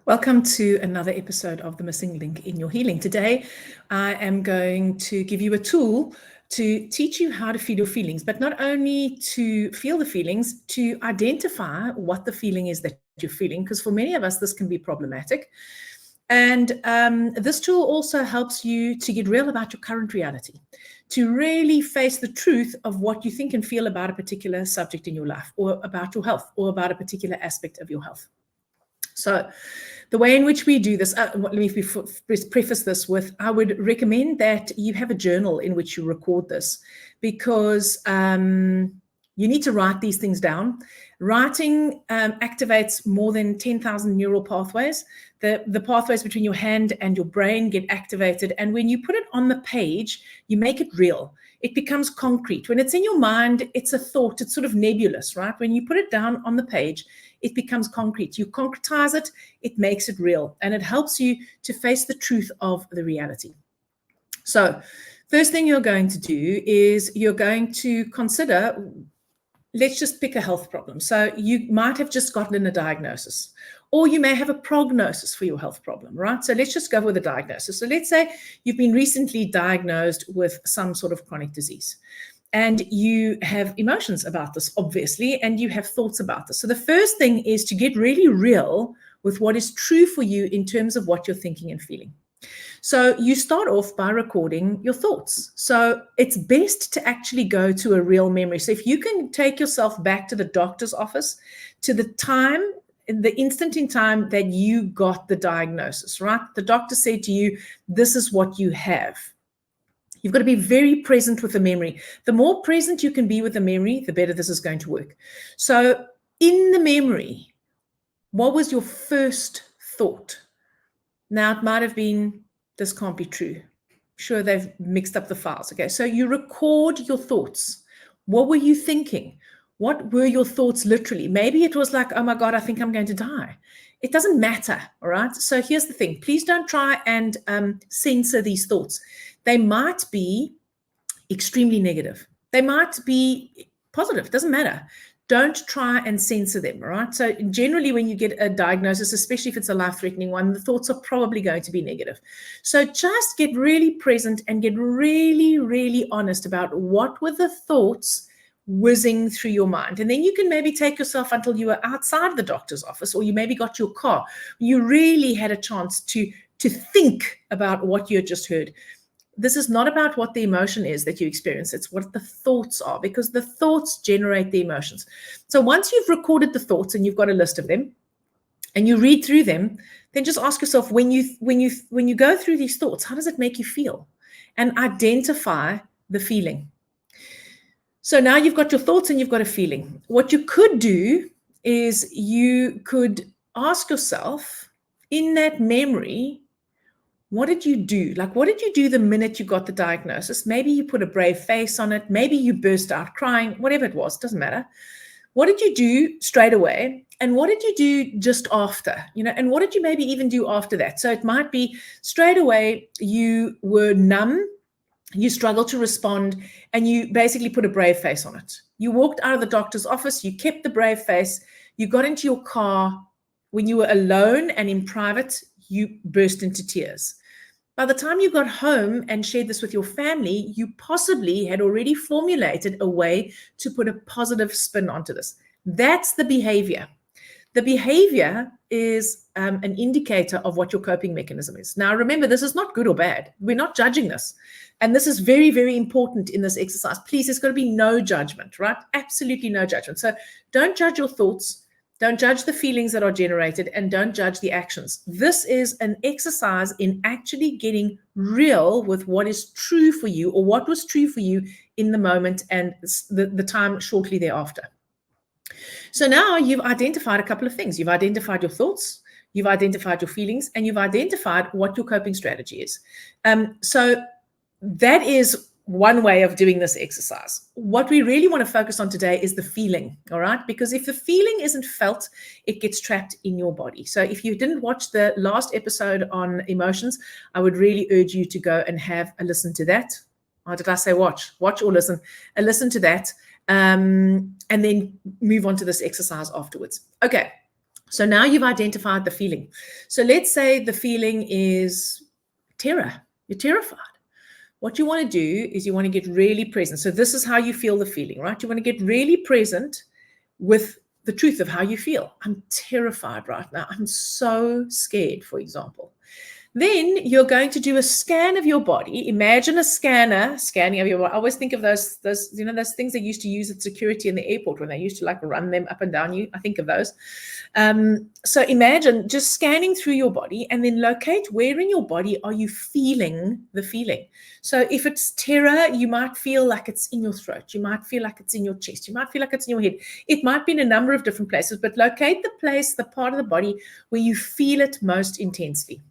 Welcome to another episode of The Missing Link in Your Healing. Today, I am going to give you a tool to teach you how to feel your feelings, but not only to feel the feelings, to identify what the feeling is that you're feeling, because for many of us, this can be problematic. And this tool also helps you to get real about your current reality, to really face the truth of what you think and feel about a particular subject in your life, or about your health, or about a particular aspect of your health. So the way in which we do this, let me preface this with, I would recommend that you have a journal in which you record this, because you need to write these things down. Writing activates more than 10,000 neural pathways. The pathways between your hand and your brain get activated. And when you put it on the page, you make it real. It becomes concrete. When it's in your mind, it's a thought. It's sort of nebulous, right? When you put it down on the page, it becomes concrete. You concretize it, it makes it real, and it helps you to face the truth of the reality. So first thing you're going to do is you're going to consider, let's just pick a health problem. So you might have just gotten a diagnosis, or you may have a prognosis for your health problem, right? So let's just go with a diagnosis. So let's say you've been recently diagnosed with some sort of chronic disease. And you have emotions about this, obviously, and you have thoughts about this. So the first thing is to get really real with what is true for you in terms of what you're thinking and feeling. So you start off by recording your thoughts. So it's best to actually go to a real memory. So if you can take yourself back to the doctor's office, to the time, the instant in time that you got the diagnosis, right? The doctor said to you, this is what you have. You've got to be very present with the memory. The more present you can be with the memory, the better this is going to work. So in the memory, what was your first thought? Now, it might have been, this can't be true. Sure, they've mixed up the files. Okay, so you record your thoughts. What were you thinking? What were your thoughts literally? Maybe it was like, oh my God, I think I'm going to die. It doesn't matter, all right? So here's the thing. Please don't try and censor these thoughts. They might be extremely negative. They might be positive. It doesn't matter. Don't try and censor them, all right? So generally when you get a diagnosis, especially if it's a life-threatening one, the thoughts are probably going to be negative. So just get really present and get really, really honest about what were the thoughts whizzing through your mind. And then you can maybe take yourself until you were outside the doctor's office, or you maybe got your car. You really had a chance to think about what you had just heard. This is not about what the emotion is that you experience. It's what the thoughts are, because the thoughts generate the emotions. So once you've recorded the thoughts and you've got a list of them and you read through them, then just ask yourself, when you go through these thoughts, how does it make you feel? And identify the feeling. So now you've got your thoughts and you've got a feeling. What you could do is you could ask yourself in that memory, what did you do? Like, what did you do the minute you got the diagnosis? Maybe you put a brave face on it. Maybe you burst out crying, whatever it was, doesn't matter. What did you do straight away? And what did you do just after? And what did you maybe even do after that? So it might be straight away you were numb, you struggled to respond, and you basically put a brave face on it. You walked out of the doctor's office, you kept the brave face, you got into your car. When you were alone and in private, you burst into tears. By the time you got home and shared this with your family, you possibly had already formulated a way to put a positive spin onto this. That's the behavior. The behavior is an indicator of what your coping mechanism is. Now, remember, this is not good or bad. We're not judging this. And this is very, very important in this exercise. Please, there's got to be no judgment, right? Absolutely no judgment. So don't judge your thoughts. Don't judge the feelings that are generated, and don't judge the actions. This is an exercise in actually getting real with what is true for you, or what was true for you in the moment and the time shortly thereafter. So now you've identified a couple of things. You've identified your thoughts, you've identified your feelings, and you've identified what your coping strategy is. So that is one way of doing this exercise. What we really want to focus on today is the feeling, all right? Because if the feeling isn't felt, it gets trapped in your body. So if you didn't watch the last episode on emotions, I would really urge you to go and have a listen to that. Or did I say watch? Watch or listen. Listen to that, and then move on to this exercise afterwards. Okay. So now you've identified the feeling. So let's say the feeling is terror. You're terrified. What you want to do is you want to get really present. So this is how you feel the feeling, right? You want to get really present with the truth of how you feel. I'm terrified right now. I'm so scared, for example. Then you're going to do a scan of your body. Imagine a scanner scanning of your body. I always think of those things they used to use at security in the airport when they used to like run them up and down you. I think of those. So imagine just scanning through your body and then locate where in your body are you feeling the feeling. So if it's terror, you might feel like it's in your throat. You might feel like it's in your chest. You might feel like it's in your head. It might be in a number of different places, but locate the place, the part of the body where you feel it most intensely.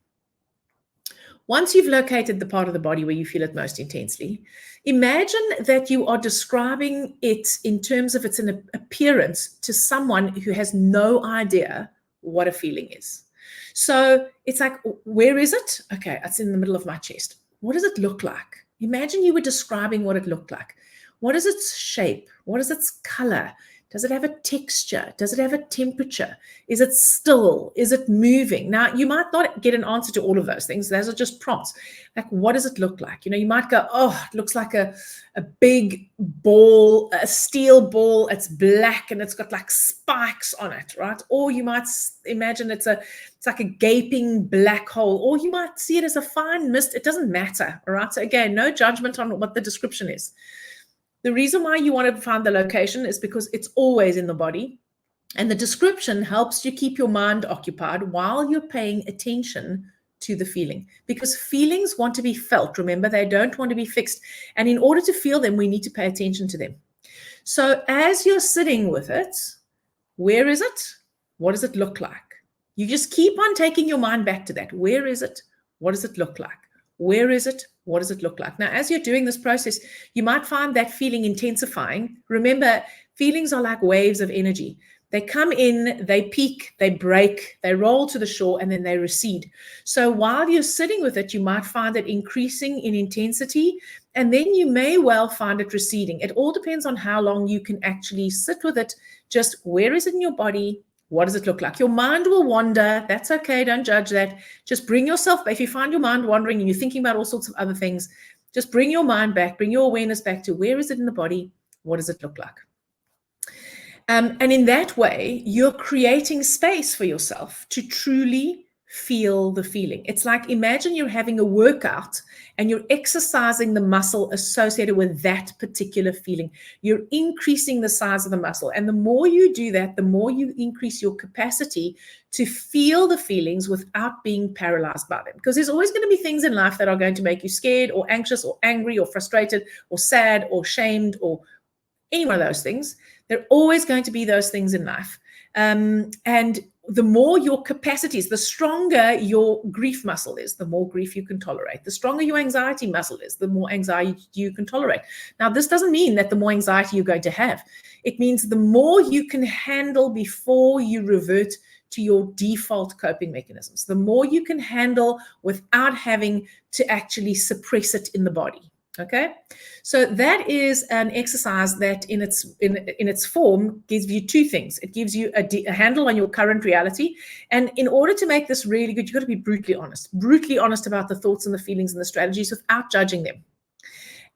Once you've located the part of the body where you feel it most intensely, imagine that you are describing it in terms of its appearance to someone who has no idea what a feeling is. So it's like, where is it? Okay, it's in the middle of my chest. What does it look like? Imagine you were describing what it looked like. What is its shape? What is its color? Does it have a texture? Does it have a temperature? Is it still? Is it moving? Now, you might not get an answer to all of those things. Those are just prompts. Like, what does it look like? You might go, oh, it looks like a big ball, a steel ball. It's black and it's got like spikes on it, right? Or you might imagine it's like a gaping black hole. Or you might see it as a fine mist. It doesn't matter, all right? So again, no judgment on what the description is. The reason why you want to find the location is because it's always in the body. And the description helps you keep your mind occupied while you're paying attention to the feeling. Because feelings want to be felt. Remember, they don't want to be fixed. And in order to feel them, we need to pay attention to them. So as you're sitting with it, where is it? What does it look like? You just keep on taking your mind back to that. Where is it? What does it look like? Where is it? What does it look like? Now, as you're doing this process, you might find that feeling intensifying. Remember, feelings are like waves of energy. They come in, they peak, they break, they roll to the shore, and then they recede. So while you're sitting with it, you might find it increasing in intensity, and then you may well find it receding. It all depends on how long you can actually sit with it. Just where is it in your body? What does it look like? Your mind will wander. That's okay. Don't judge that. Just bring yourself, if you find your mind wandering and you're thinking about all sorts of other things, just bring your mind back, bring your awareness back to where is it in the body? What does it look like? And in that way, you're creating space for yourself to truly feel the feeling. It's like, imagine you're having a workout and you're exercising the muscle associated with that particular feeling. You're increasing the size of the muscle. And the more you do that, the more you increase your capacity to feel the feelings without being paralyzed by them. Because there's always going to be things in life that are going to make you scared or anxious or angry or frustrated or sad or shamed or any one of those things. There are always going to be those things in life. And the more your capacities, the stronger your grief muscle is, the more grief you can tolerate. The stronger your anxiety muscle is, the more anxiety you can tolerate. Now, this doesn't mean that the more anxiety you're going to have. It means the more you can handle before you revert to your default coping mechanisms, the more you can handle without having to actually suppress it in the body. Okay, so that is an exercise that in its form gives you two things. It gives you a handle on your current reality. And in order to make this really good, you've got to be brutally honest about the thoughts and the feelings and the strategies without judging them.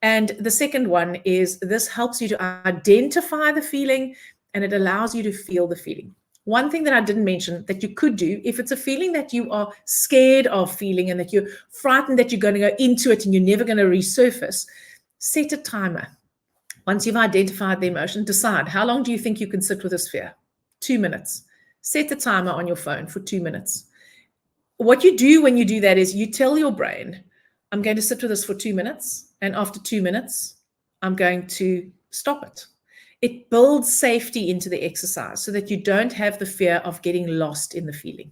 And the second one is this helps you to identify the feeling and it allows you to feel the feeling. One thing that I didn't mention that you could do, if it's a feeling that you are scared of feeling and that you're frightened that you're going to go into it and you're never going to resurface, set a timer. Once you've identified the emotion, decide how long do you think you can sit with this fear? 2 minutes. Set the timer on your phone for 2 minutes. What you do when you do that is you tell your brain, I'm going to sit with this for 2 minutes. And after 2 minutes, I'm going to stop it. It builds safety into the exercise so that you don't have the fear of getting lost in the feeling.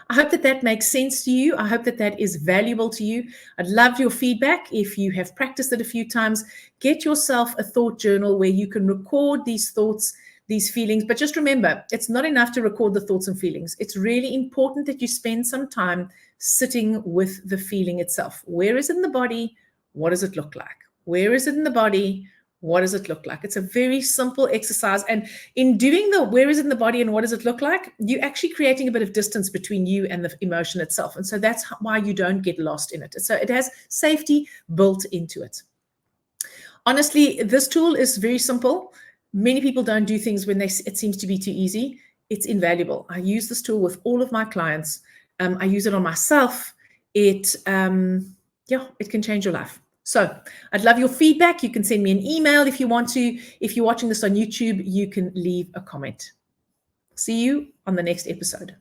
I hope that that makes sense to you. I hope that that is valuable to you. I'd love your feedback. If you have practiced it a few times, get yourself a thought journal where you can record these thoughts, these feelings. But just remember, it's not enough to record the thoughts and feelings. It's really important that you spend some time sitting with the feeling itself. Where is it in the body? What does it look like? Where is it in the body? What does it look like? It's a very simple exercise. And in doing the where is it in the body and what does it look like, you're actually creating a bit of distance between you and the emotion itself. And so that's why you don't get lost in it. So it has safety built into it. Honestly, this tool is very simple. Many people don't do things when it seems to be too easy. It's invaluable. I use this tool with all of my clients. I use it on myself. It can change your life. So I'd love your feedback. You can send me an email if you want to. If you're watching this on YouTube, you can leave a comment. See you on the next episode.